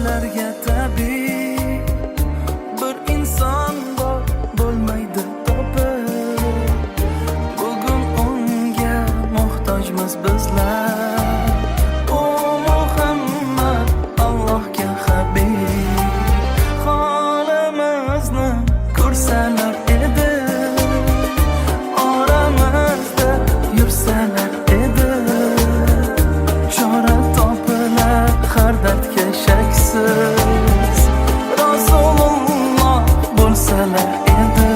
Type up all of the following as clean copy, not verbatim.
g'amlarga tabiiy bir inson bor bo'lmaydi topib. Bugun unga muhtojmiz bizlar. O Muhammad Allohga habib, holimizni ko'rsalar edi, oramizda yursalar edi. Chora topilar har dardga shaksiz, Rasululloh bo'lsalar edi.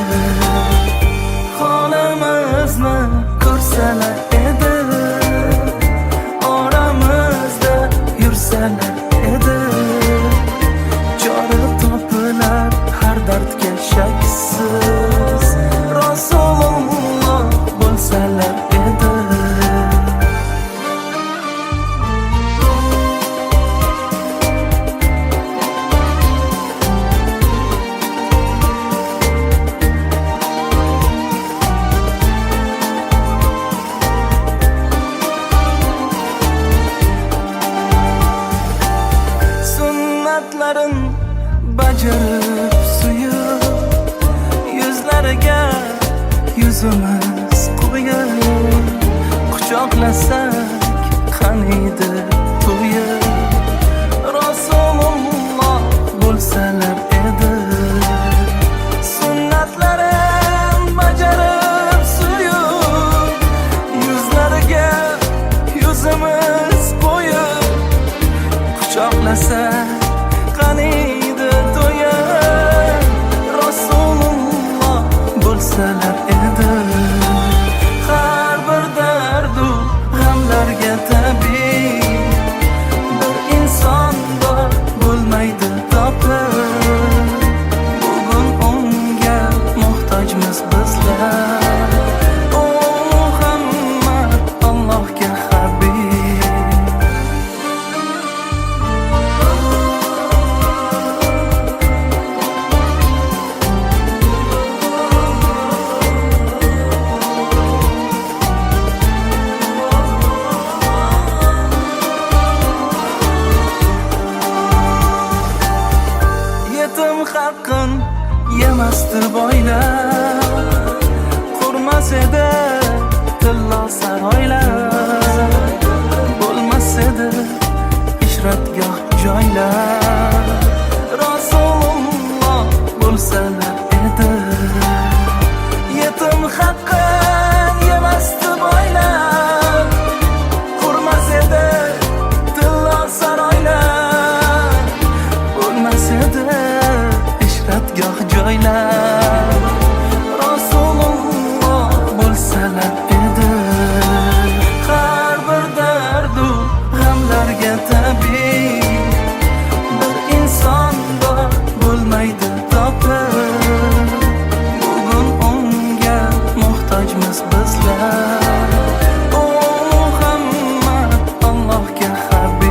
Holimizni ko'rsalar edi, oramizda yursalar edi. Chora topilar har dardga shaksiz, Rasululloh bo'lsalar edi. Sunnatlarin bajarib suyib, yuzlariga yuzimiz qo'yib, quchoqlasak qaniydi to'yib, Rasululloh bo'lsalar edi. Sunnatlarin bajarib suyib, yuzlariga yuzimiz qo'yib, quchoqlasak qaniydi to'yib, Rasululloh bo'lsalar edi. Har bir dardu g'amlarga tabiiy bir inson bor bo'lmaydi topib. Bugun unga muhtojmiz bizlar. O Muhammad Allohga habib. Yetim haqqin yemasdi boylar, qurmas edi tillo saroylar, bo'lmas edi ishratgoh joylar, Rasululloh bo'lsalar edi. Yetim haqqin yemasdi boylar, qurmas edi tillo saroylar, bo'lmas edi ishratgoh joylar, Rasululloh bo'lsalar edi. Har bir dardu g'amlarga tabiiy bir inson bor bo'lmaydi topib. Bugun unga muhtojmiz bizlar. O Muhammad Allohga habib.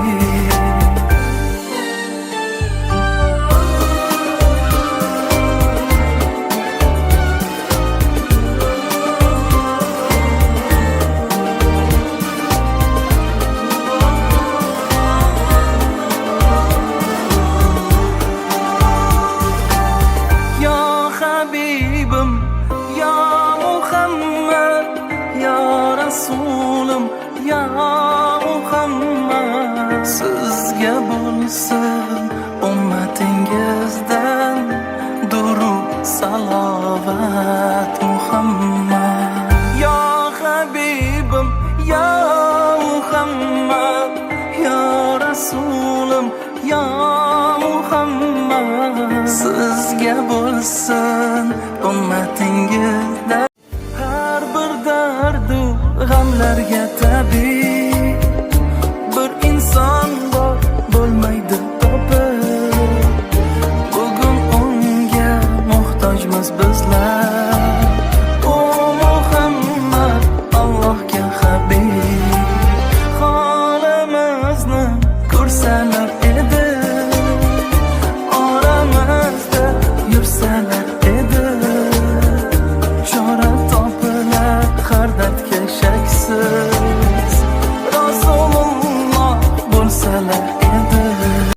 Ya Habibim, ya Muhammad, ya Rasulim, ya Muhammad. Sizga bo'lsin ummatingizdan durud salovat Muhammad. Ya Habibim, ya Muhammad, ya Rasulim, ya Muhammad. Sizga bo'lsin ummatingizdan. Har bir dardu g'amlarga tabiiy bir inson bor bo'lmaydi topib. Bugun unga muhtojmiz bizlar. O Muhammad Allohga habib, holimizni